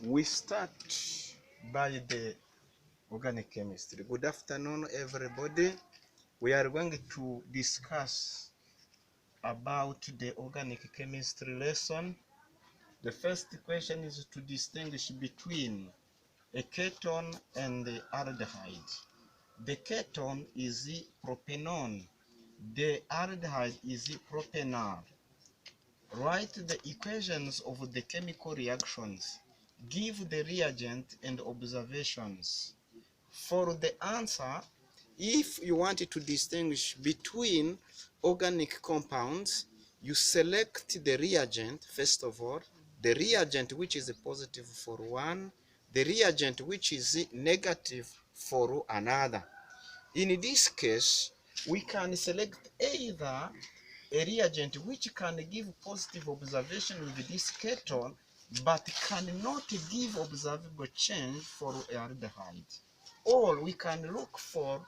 We start by the organic chemistry. Good afternoon, everybody. We are going to discuss about the organic chemistry lesson. The first question is to distinguish between a ketone and the aldehyde. The ketone is the propanone. The aldehyde is the propanol. Write the equations of the chemical reactions. Give the reagent and observations. For the answer, if you want to distinguish between organic compounds, you select the reagent, first of all, the reagent which is positive for one, the reagent which is negative for another. In this case, we can select either a reagent which can give positive observation with this ketone but cannot give observable change for aldehyde. Or we can look for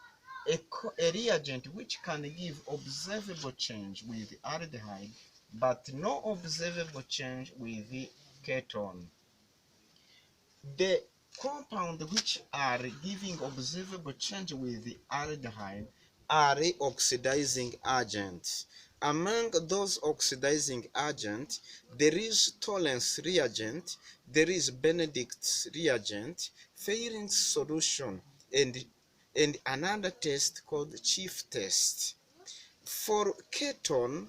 a reagent which can give observable change with aldehyde but no observable change with the ketone. The compounds which are giving observable change with the aldehyde are oxidizing agents. Among those oxidizing agents, there is tollens reagent, there is Benedict's reagent, Fehring's solution, and another test called chief test. For ketone,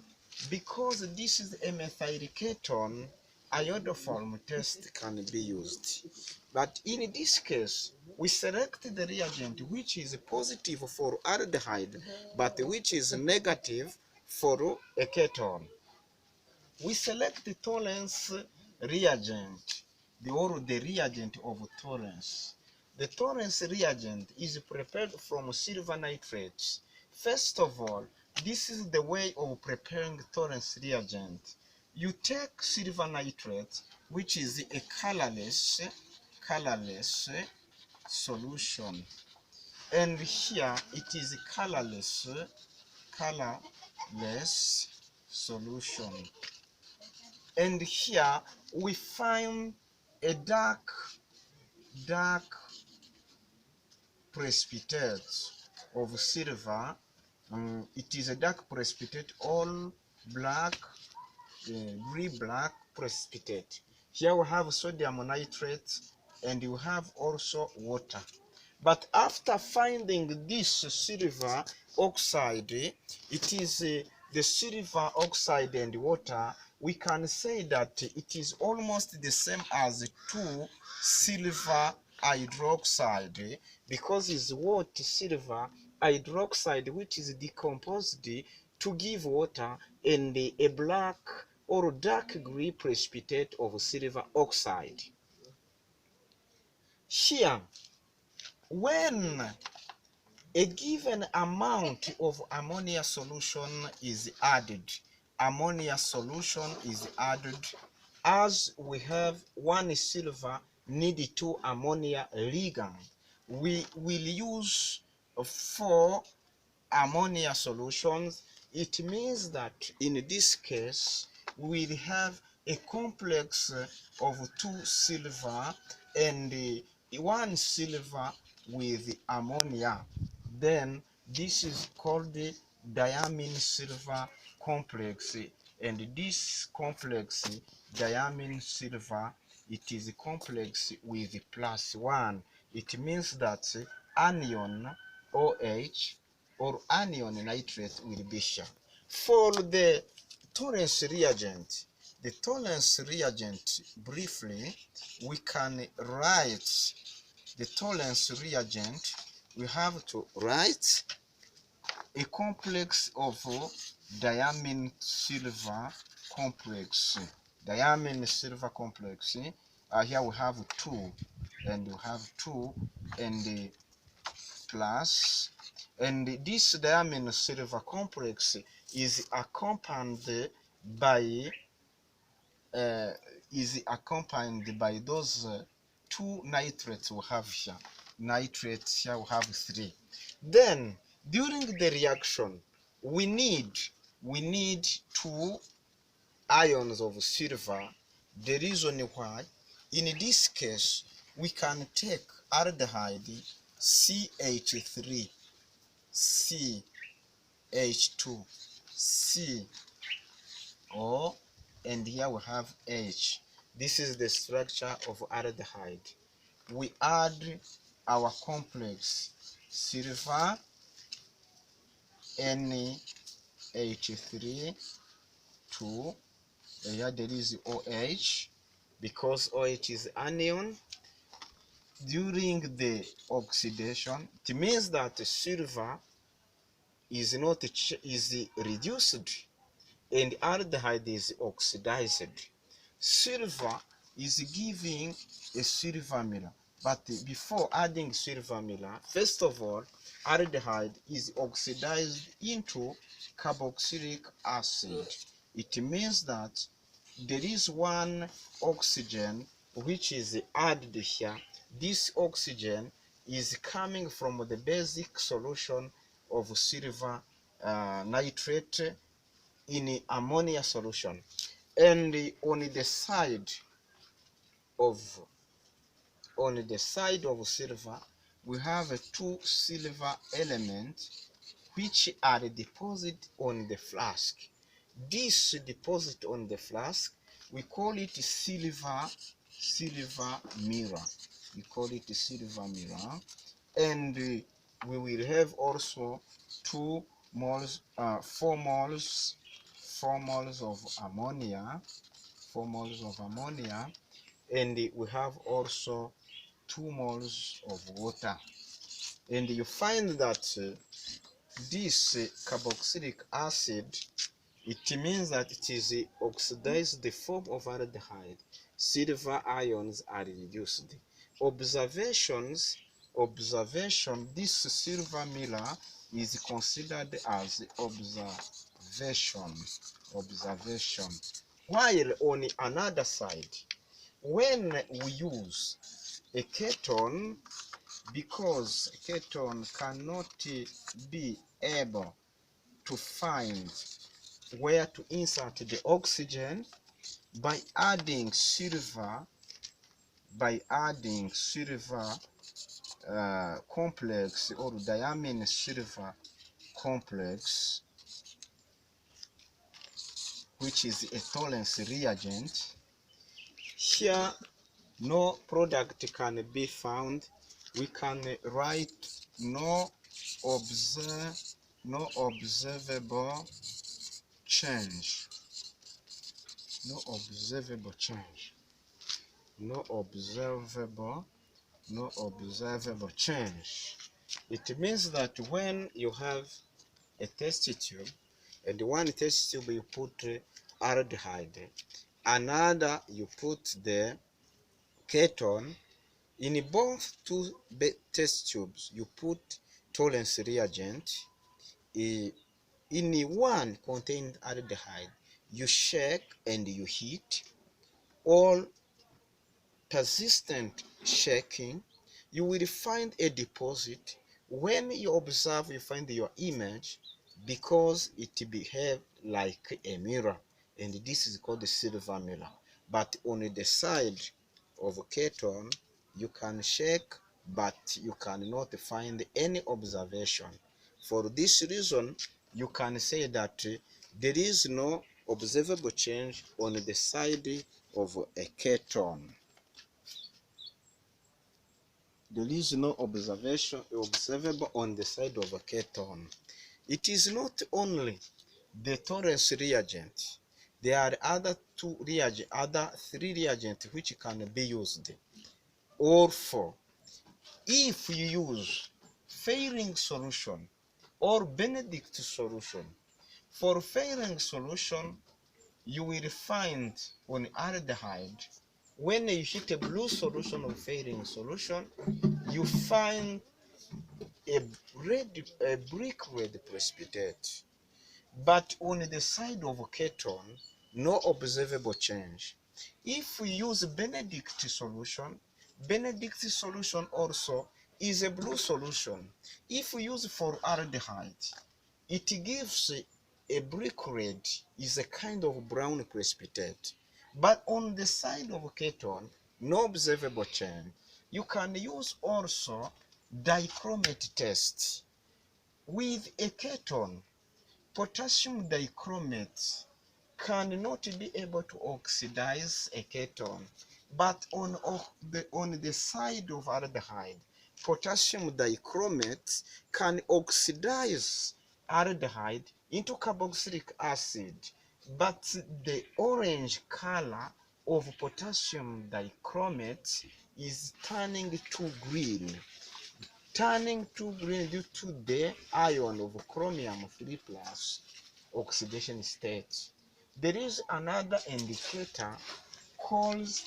because this is a methyl ketone, iodoform test can be used. But in this case, we select the reagent which is positive for aldehyde, but which is negative for a ketone. We select the tollens reagent, the reagent of tollens. The tollens reagent is prepared from silver nitrate. First of all, this is the way of preparing tollens reagent. You take silver nitrate, which is a colorless solution, and here it is a colorless solution, and here we find a dark precipitate of silver. It is a dark precipitate, all black, gray-black precipitate. Here we have sodium nitrate and you have also water. But after finding this silver oxide, it is the silver oxide and water, we can say that it is almost the same as 2 silver hydroxide, because it's what silver hydroxide which is decomposed to give water and a black or dark gray precipitate of silver oxide. Here, when a given amount of ammonia solution is added, as we have 1 silver need 2 ammonia ligand, we will use 4 ammonia solutions. It means that in this case we will have a complex of 2 silver and 1 silver with ammonia. Then this is called the diamine silver complex, and this complex diamine silver, it is a complex with +1. It means that anion OH or anion nitrate will be here. For the tollens reagent, briefly, we can write the tollens reagent. We have to write a complex of diamine silver complex. Here we have 2, and we have 2 and plus, and this diamine silver complex is accompanied by those 2 nitrates we have here. Nitrates here we have 3. Then during the reaction we need 2 ions of silver. The reason why, In this case, we can take aldehyde CH3, CH2, C, O, and here we have H. This is the structure of aldehyde. We add our complex silver NH3 to here there is OH, because OH is anion. During the oxidation, it means that silver is not is reduced and aldehyde is oxidized. Silver is giving a silver mirror, but before adding silver mirror, first of all, aldehyde is oxidized into carboxylic acid. It means that there is one oxygen which is added here. This oxygen is coming from the basic solution of silver nitrate in ammonia solution, and on the side of silver we have two silver elements which are deposited on the flask. This deposit on the flask, we call it silver mirror. We call it silver mirror, and we will have also 2 moles, 4 moles, 4 moles of ammonia, 4 moles of ammonia, and we have also 2 moles of water. And you find that this carboxylic acid, it means that it is oxidized the form of aldehyde. Silver ions are reduced. Observation, this silver mirror is considered as observation. While on another side, when we use a ketone, because ketone cannot be able to find where to insert the oxygen, by adding silver complex or diamine silver complex, which is a tollens reagent, here no product can be found. We can write no observable change. No observable change. It means that when you have a test tube, and one test tube you put aldehyde, another you put the ketone, in both two test tubes you put tollens reagent. In one contained aldehyde, you shake and you heat. All persistent shaking, you will find a deposit. When you observe, you find your image because it behaves like a mirror, and this is called the silver mirror. But on the side of ketone, you can shake, but you cannot find any observation. For this reason, you can say that there is no observable change on the side of a ketone. There is no observable on the side of a ketone. It is not only the tollens reagent. There are other three reagents which can be used, or 4. If you use failing solution or Benedict solution, for failing solution, you will find on aldehyde, when you hit a blue solution of failing solution, you find a brick red precipitate. But on the side of ketone, no observable change. If we use Benedict solution also is a blue solution. If we use for aldehyde, it gives a brick red, is a kind of brown precipitate. But on the side of ketone, no observable change. You can use also dichromate test with a keton. Potassium dichromate cannot be able to oxidize a ketone, but on the side of aldehyde, potassium dichromate can oxidize aldehyde into carboxylic acid, but the orange color of potassium dichromate is turning to green due to the ion of chromium 3 plus oxidation state. There is another indicator called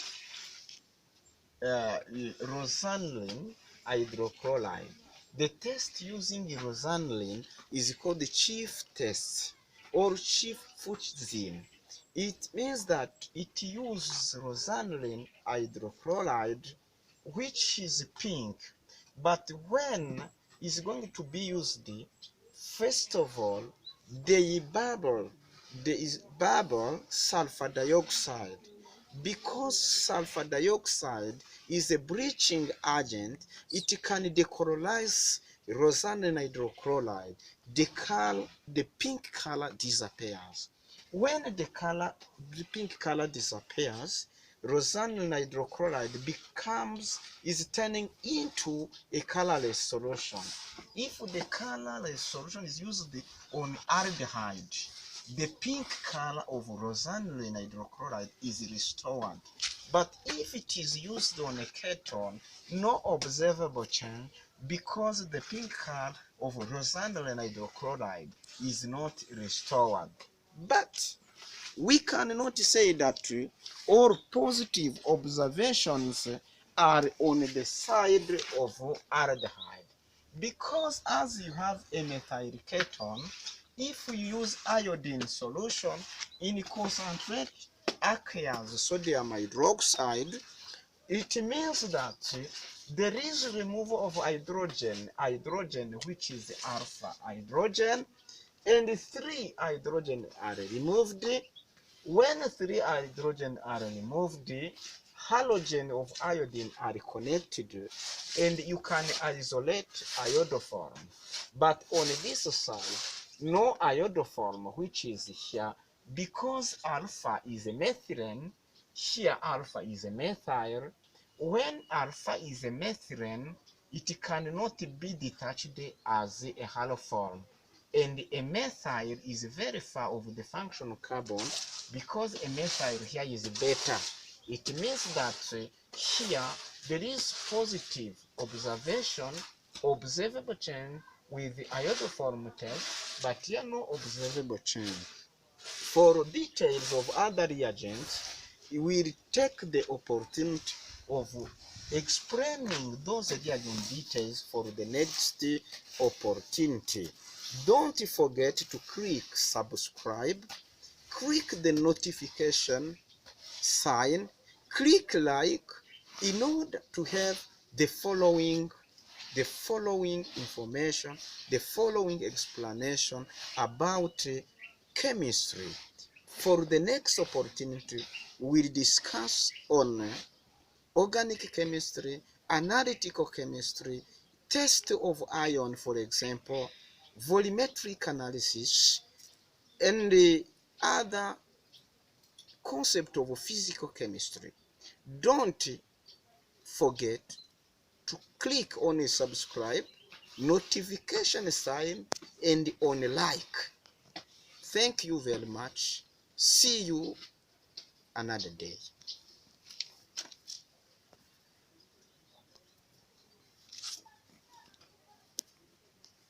rosanilin hydrochloride. The test using rosanilin is called the chief test or chief Fuchsin. It means that it uses rosanilin hydrochloride, which is pink, but when it's going to be used, first of all, there is bubble sulfur dioxide. Because sulfur dioxide is a bleaching agent, it can decolorize rosanilin hydrochloride. The pink color disappears. When the pink color disappears, rosanilin hydrochloride is turning into a colorless solution. If the colorless solution is used on aldehyde, the pink color of rosanilin hydrochloride is restored. But if it is used on a ketone, no observable change because the pink color of rosanilin hydrochloride is not restored. But we cannot say that all positive observations are on the side of aldehyde, because as you have a methyl ketone, if you use iodine solution in concentrate aqueous sodium hydroxide, it means that there is removal of hydrogen which is alpha hydrogen, and 3 hydrogen are removed. When 3 hydrogen are removed, halogen of iodine are connected, and you can isolate iodoform. But on this side, no iodoform, which is here, because alpha is a methylene, here alpha is a methyl. When alpha is a methylene, it cannot be detached as a haloform. And a methyl is very far of the functional carbon, because a methyl here is beta. It means that here there is positive observable change with the iodoform test, but here no observable change. For details of other reagents, we will take the opportunity of explaining those reagent details for the next opportunity. Don't forget to click subscribe, click the notification sign, click like in order to have the following information, the following explanation about chemistry. For the next opportunity, we'll discuss on organic chemistry, analytical chemistry, test of ion, for example, volumetric analysis, and the other concept of physical chemistry. Don't forget to click on a subscribe, notification sign, and on a like. Thank you very much. See you another day.